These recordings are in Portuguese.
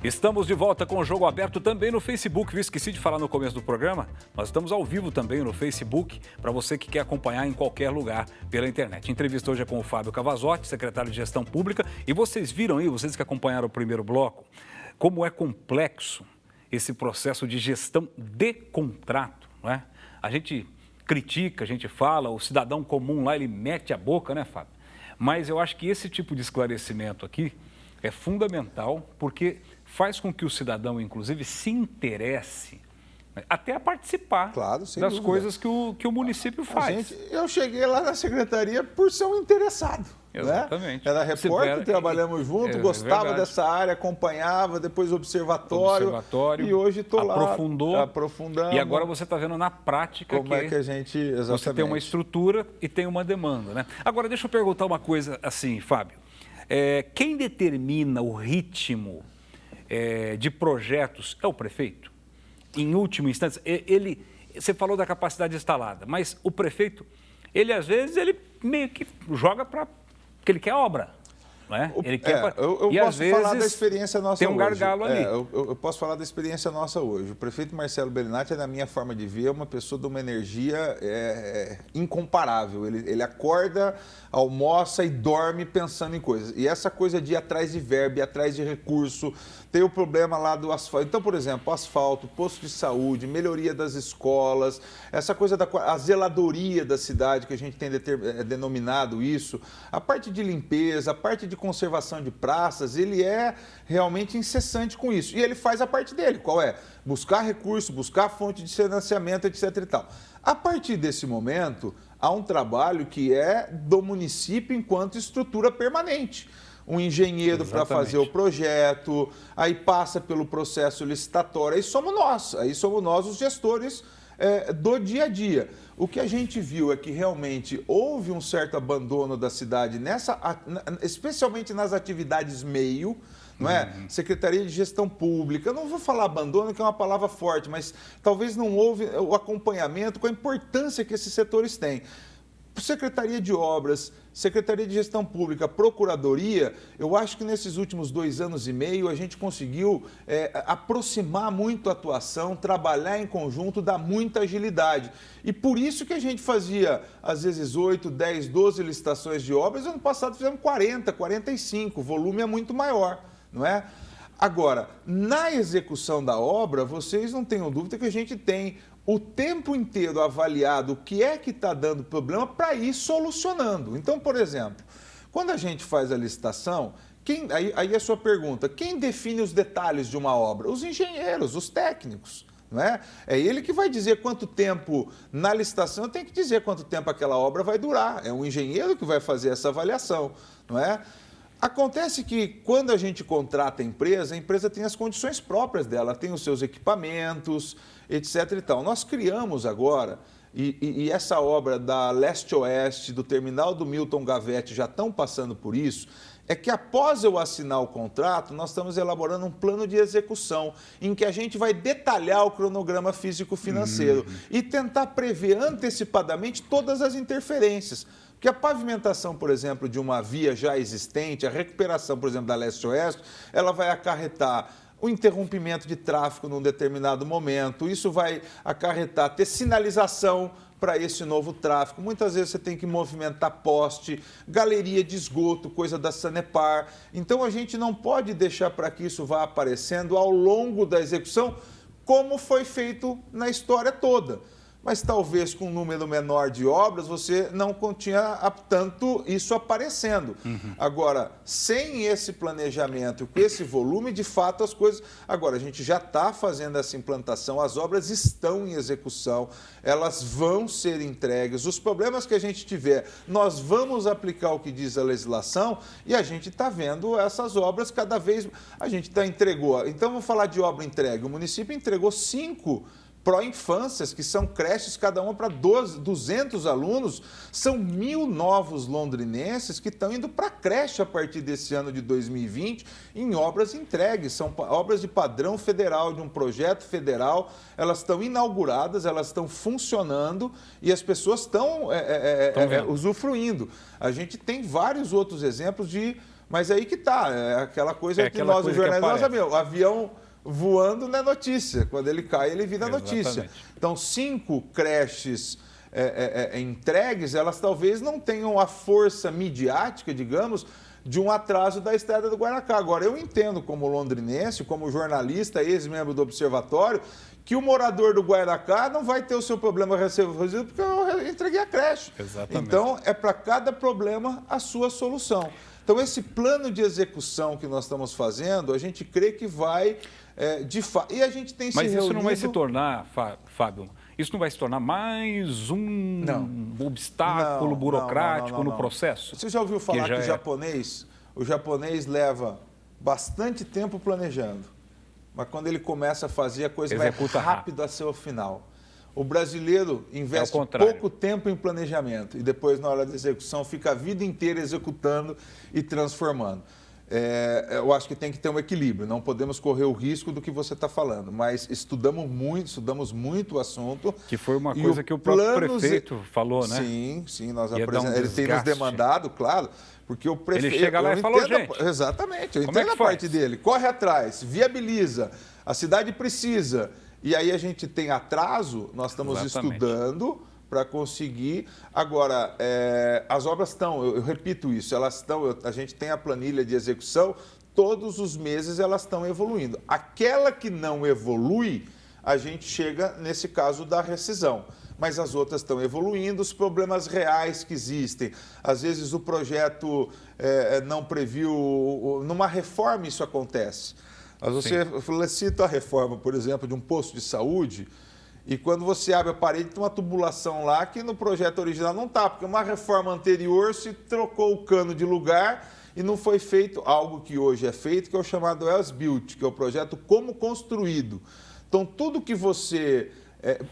Estamos de volta com o Jogo Aberto também no Facebook. Eu esqueci de falar no começo do programa. Nós estamos ao vivo também no Facebook, para você que quer acompanhar em qualquer lugar pela internet. A entrevista hoje é com o Fábio Cavazotti, secretário de Gestão Pública. E vocês viram aí, vocês que acompanharam o primeiro bloco, como é complexo esse processo de gestão de contrato, não é? A gente critica, a gente fala, o cidadão comum lá, ele mete a boca, né, Fábio? Mas eu acho que esse tipo de esclarecimento aqui é fundamental, porque faz com que o cidadão, inclusive, se interesse, né, até a participar das dúvida. coisas que o município faz. Eu cheguei lá na secretaria por ser um interessado. Exatamente. Né? Era repórter, trabalhamos junto, gostava dessa área, acompanhava, depois observatório e hoje estou lá aprofundando. E agora você está vendo na prática como é que a gente exatamente. Você tem uma estrutura e tem uma demanda, né? Agora, deixa eu perguntar uma coisa assim, Fábio. Quem determina o ritmo de projetos é o prefeito? Em última instância, você falou da capacidade instalada, mas o prefeito, ele às vezes, ele meio que joga para... porque ele quer obra, né? Ele quer eu e posso às vezes falar da experiência nossa tem um hoje. gargalo ali. Eu posso falar da experiência nossa hoje. O prefeito Marcelo Bellinati, na minha forma de ver, é uma pessoa de uma energia incomparável. Ele acorda, almoça e dorme pensando em coisas. E essa coisa de ir atrás de verba, ir atrás de recurso, tem o problema lá do asfalto. Então, por exemplo, asfalto, posto de saúde, melhoria das escolas, essa coisa a zeladoria da cidade, que a gente tem denominado isso, a parte de limpeza, a parte de conservação de praças, ele é realmente incessante com isso. E ele faz a parte dele, qual é? Buscar recurso, buscar fonte de financiamento, etc. e tal. A partir desse momento, há um trabalho que é do município enquanto estrutura permanente. Um engenheiro para fazer o projeto, aí passa pelo processo licitatório, aí somos nós os gestores do dia a dia. O que a gente viu é que realmente houve um certo abandono da cidade, especialmente nas atividades meio, não é? Secretaria de Gestão Pública, eu não vou falar abandono, que é uma palavra forte, mas talvez não houve o acompanhamento com a importância que esses setores têm. Secretaria de Obras, Secretaria de Gestão Pública, Procuradoria, eu acho que nesses últimos 2 anos e meio a gente conseguiu aproximar muito a atuação, trabalhar em conjunto, dar muita agilidade. E por isso que a gente fazia, às vezes, 8, 10, 12 licitações de obras, ano passado fizemos 40, 45, o volume é muito maior, não é? Agora, na execução da obra, vocês não tenham dúvida que a gente tem o tempo inteiro avaliado o que é que está dando problema para ir solucionando. Então, por exemplo, quando a gente faz a licitação, aí a sua pergunta, quem define os detalhes de uma obra? Os engenheiros, os técnicos. Não é? É ele que vai dizer quanto tempo, na licitação tem que dizer quanto tempo aquela obra vai durar. É um engenheiro que vai fazer essa avaliação. Não é? Acontece que quando a gente contrata a empresa tem as condições próprias dela, tem os seus equipamentos, etc. e tal. Nós criamos agora, e essa obra da Leste-Oeste, do terminal do Milton Gavetti já estão passando por isso, é que após eu assinar o contrato, nós estamos elaborando um plano de execução, em que a gente vai detalhar o cronograma físico-financeiro e tentar prever antecipadamente todas as interferências. Porque a pavimentação, por exemplo, de uma via já existente, a recuperação, por exemplo, da Leste-Oeste, ela vai acarretar o interrompimento de tráfego num determinado momento, isso vai acarretar ter sinalização para esse novo tráfego. Muitas vezes você tem que movimentar poste, galeria de esgoto, coisa da Sanepar. Então a gente não pode deixar para que isso vá aparecendo ao longo da execução, como foi feito na história toda. Mas talvez com um número menor de obras você não tinha tanto isso aparecendo. Agora, sem esse planejamento, com esse volume, de fato as coisas... Agora, a gente já está fazendo essa implantação, as obras estão em execução, elas vão ser entregues. Os problemas que a gente tiver, nós vamos aplicar o que diz a legislação e a gente está vendo essas obras cada vez... A gente entregou... Então, vamos falar de obra entregue. O município entregou 5 pró-infâncias, que são creches, cada uma para 200 alunos, são 1.000 novos londrinenses que estão indo para a creche a partir desse ano de 2020 em obras entregues, são obras de padrão federal, de um projeto federal, elas estão inauguradas, elas estão funcionando e as pessoas estão usufruindo. A gente tem vários outros exemplos de Mas aí que tá, é aquela coisa que nós, os jornalistas, nós sabemos, o avião voando não é notícia. Quando ele cai, ele vira notícia. Então, 5 creches entregues, elas talvez não tenham a força midiática, digamos, de um atraso da estrada do Guaracá. Agora, eu entendo como londrinense, como jornalista, ex-membro do Observatório, que o morador do Guaracá não vai ter o seu problema resolvido porque eu entreguei a creche. Exatamente. Então, é para cada problema a sua solução. Então, esse plano de execução que nós estamos fazendo, a gente crê que vai, de fato... E a gente tem se reunido... Mas isso não vai se tornar, Fábio, isso não vai se tornar mais um obstáculo burocrático no processo? Você já ouviu falar que o japonês leva bastante tempo planejando, mas quando ele começa a fazer, a coisa vai rápido a seu final. O brasileiro investe pouco tempo em planejamento e depois, na hora da execução, fica a vida inteira executando e transformando. Eu acho que tem que ter um equilíbrio, não podemos correr o risco do que você está falando, mas estudamos muito o assunto. Que foi uma coisa que o próprio prefeito falou, né? Sim, nós apresentamos. Ele tem nos demandado, claro, porque o prefeito... Ele chega lá e falou, gente... Exatamente, eu entendo a parte dele. Corre atrás, viabiliza, a cidade precisa... E aí a gente tem atraso, nós estamos estudando para conseguir. Agora, as obras estão, eu repito isso, elas estão, a gente tem a planilha de execução, todos os meses elas estão evoluindo. Aquela que não evolui, a gente chega nesse caso da rescisão. Mas as outras estão evoluindo, os problemas reais que existem. Às vezes o projeto não previu, numa reforma isso acontece. Mas você cita a reforma, por exemplo, de um posto de saúde, e quando você abre a parede, tem uma tubulação lá que no projeto original não está, porque uma reforma anterior se trocou o cano de lugar e não foi feito algo que hoje é feito, que é o chamado as-built, que é o projeto como construído. Então, tudo que você...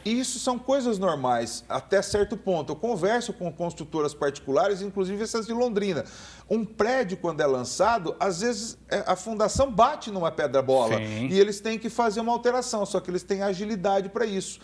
isso são coisas normais, até certo ponto. Eu converso com construtoras particulares, inclusive essas de Londrina. Um prédio, quando é lançado, às vezes a fundação bate numa pedra-bola e eles têm que fazer uma alteração, só que eles têm agilidade para isso.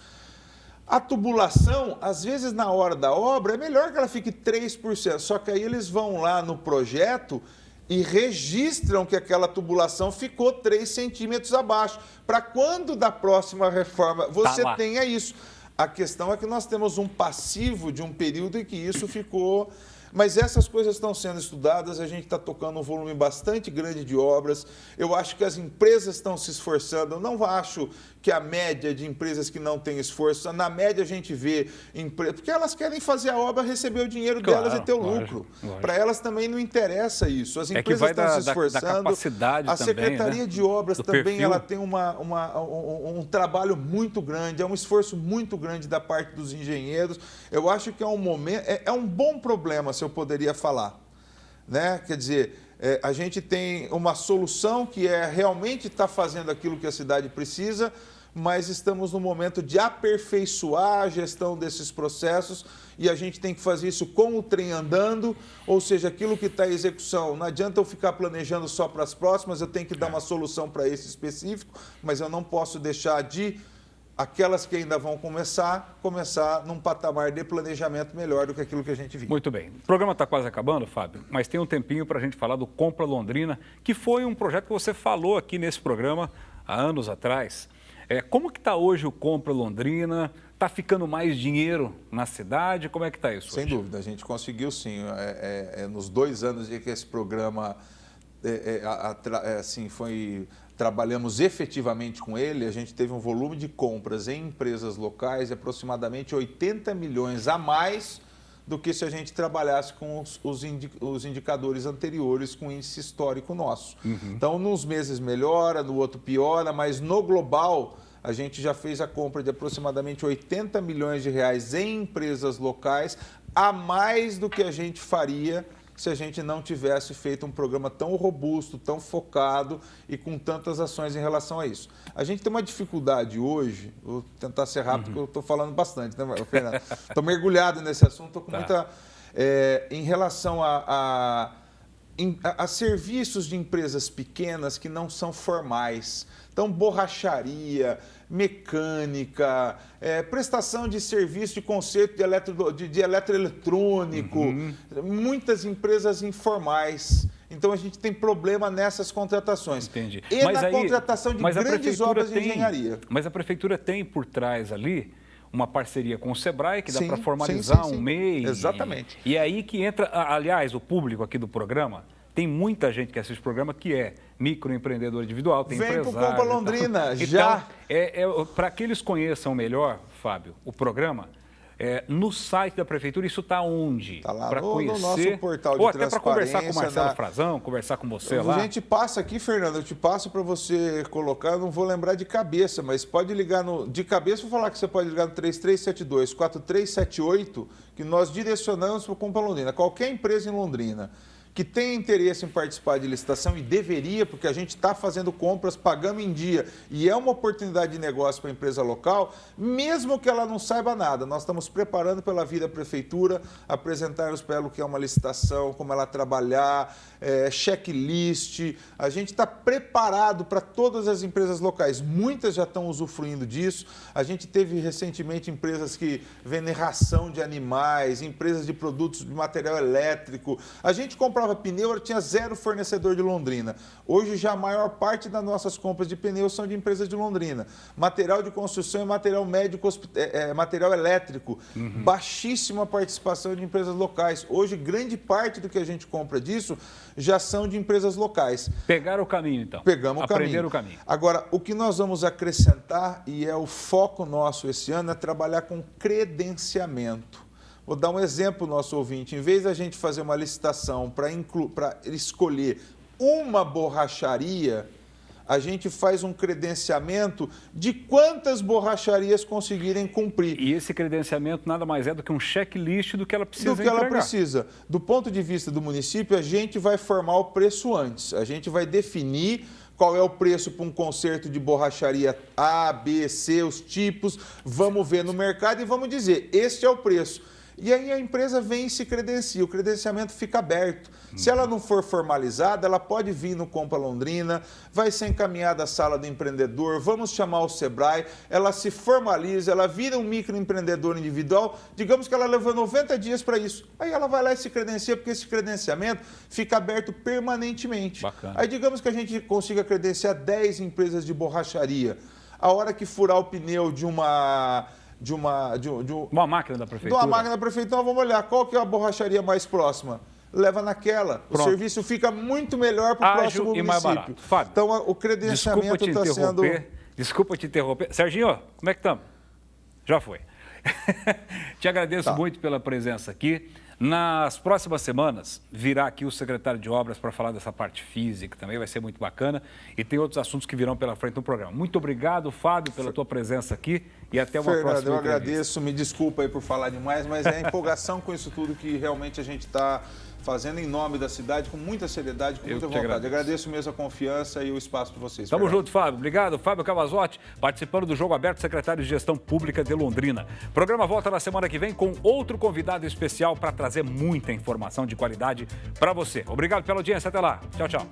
A tubulação, às vezes, na hora da obra, é melhor que ela fique 3%, só que aí eles vão lá no projeto e registram que aquela tubulação ficou 3 centímetros abaixo, para quando da próxima reforma você tenha isso. A questão é que nós temos um passivo de um período em que isso ficou... Mas essas coisas estão sendo estudadas, a gente está tocando um volume bastante grande de obras. Eu acho que as empresas estão se esforçando. Eu não acho que a média de empresas que não têm esforço, na média a gente vê empresas, porque elas querem fazer a obra, receber o dinheiro delas e ter o lucro. Para elas também não interessa isso. As empresas estão se esforçando. Da capacidade a Secretaria também, de Obras também ela tem um trabalho muito grande, é um esforço muito grande da parte dos engenheiros. Eu acho que é um momento, é um bom problema, se eu poderia falar, né? Quer dizer, a gente tem uma solução que realmente está fazendo aquilo que a cidade precisa, mas estamos no momento de aperfeiçoar a gestão desses processos e a gente tem que fazer isso com o trem andando, ou seja, aquilo que está em execução. Não adianta eu ficar planejando só para as próximas, eu tenho que dar uma solução para esse específico, mas eu não posso deixar de... aquelas que ainda vão começar num patamar de planejamento melhor do que aquilo que a gente viu. Muito bem. O programa está quase acabando, Fábio, mas tem um tempinho para a gente falar do Compra Londrina, que foi um projeto que você falou aqui nesse programa há anos atrás. Como que está hoje o Compra Londrina? Está ficando mais dinheiro na cidade? Como é que está isso hoje? Sem dúvida, a gente conseguiu sim. Nos 2 anos em que esse programa trabalhamos efetivamente com ele, a gente teve um volume de compras em empresas locais de aproximadamente 80 milhões a mais do que se a gente trabalhasse com os indicadores anteriores com índice histórico nosso. Então, nos meses melhora, no outro piora, mas no global a gente já fez a compra de aproximadamente 80 milhões de reais em empresas locais, a mais do que a gente faria se a gente não tivesse feito um programa tão robusto, tão focado e com tantas ações em relação a isso. A gente tem uma dificuldade hoje, vou tentar ser rápido, porque eu estou falando bastante, né, Fernando? Estou mergulhado nesse assunto, estou com muita... em relação a serviços de empresas pequenas que não são formais. Então, borracharia, mecânica, prestação de serviço de conserto de eletroeletrônico, muitas empresas informais. Então a gente tem problema nessas contratações. Entendi. E na contratação de grandes obras de engenharia. Mas a prefeitura tem por trás ali uma parceria com o Sebrae, que dá para formalizar um MEI. Exatamente. E é aí que entra, aliás, o público aqui do programa, tem muita gente que assiste o programa que é microempreendedor individual, tem empresário. Vem pro Compra Londrina, então, já. Para que eles conheçam melhor, Fábio, o programa, no site da prefeitura, isso está onde? Está lá para conhecer, no nosso portal de ou até para conversar com o Marcelo da... Frazão, conversar com você lá. A gente passa aqui, Fernando, eu te passo para você colocar, eu não vou lembrar de cabeça, mas pode ligar de cabeça, vou falar que você pode ligar no 3372-4378, que nós direcionamos para o Compra Londrina. Qualquer empresa em Londrina que tem interesse em participar de licitação, e deveria, porque a gente está fazendo compras, pagando em dia, e é uma oportunidade de negócio para a empresa local, mesmo que ela não saiba nada. Nós estamos preparando pela vida da prefeitura, apresentarmos para ela o que é uma licitação, como ela trabalhar, checklist. A gente está preparado para todas as empresas locais. Muitas já estão usufruindo disso. A gente teve recentemente empresas que vendem ração de animais, empresas de produtos de material elétrico. A gente comprava pneu, tinha 0 fornecedor de Londrina. Hoje já a maior parte das nossas compras de pneus são de empresas de Londrina. Material de construção e material médico, material elétrico. Baixíssima participação de empresas locais. Hoje, grande parte do que a gente compra disso já são de empresas locais. Pegaram o caminho, então. Pegamos o caminho. Aprenderam o caminho. Agora, o que nós vamos acrescentar, e é o foco nosso esse ano, é trabalhar com credenciamento. Vou dar um exemplo ao nosso ouvinte. Em vez da gente fazer uma licitação para escolher uma borracharia, a gente faz um credenciamento de quantas borracharias conseguirem cumprir. E esse credenciamento nada mais é do que um checklist do que ela precisa entregar. Do que ela precisa. Do ponto de vista do município, a gente vai formar o preço antes. A gente vai definir qual é o preço para um conserto de borracharia A, B, C, os tipos. Vamos ver no mercado e vamos dizer, este é o preço. E aí a empresa vem e se credencia, o credenciamento fica aberto. Se ela não for formalizada, ela pode vir no Compra Londrina, vai ser encaminhada à sala do empreendedor, vamos chamar o Sebrae, ela se formaliza, ela vira um microempreendedor individual, digamos que ela levou 90 dias para isso. Aí ela vai lá e se credencia, porque esse credenciamento fica aberto permanentemente. Bacana. Aí digamos que a gente consiga credenciar 10 empresas de borracharia. A hora que furar o pneu de uma máquina da prefeitura. De uma máquina da prefeitura, então vamos olhar qual que é a borracharia mais próxima. Leva naquela. Pronto. O serviço fica muito melhor para o próximo município. Mais barato. Fábio, então o credenciamento está sendo... Desculpa te interromper. Serginho, como é que estamos? Já foi. Te agradeço muito pela presença aqui. Nas próximas semanas, virá aqui o secretário de Obras para falar dessa parte física também, vai ser muito bacana. E tem outros assuntos que virão pela frente no programa. Muito obrigado, Fábio, pela tua presença aqui e até uma próxima entrevista. Eu agradeço, me desculpa aí por falar demais, mas é a empolgação com isso tudo que realmente a gente está fazendo em nome da cidade, com muita seriedade, com muita vontade. Agradeço mesmo a confiança e o espaço de vocês. Tamo junto, Fábio. Obrigado. Fábio Cavazotti, participando do Jogo Aberto, secretário de Gestão Pública de Londrina. O programa volta na semana que vem com outro convidado especial para trazer muita informação de qualidade para você. Obrigado pela audiência. Até lá. Tchau, tchau.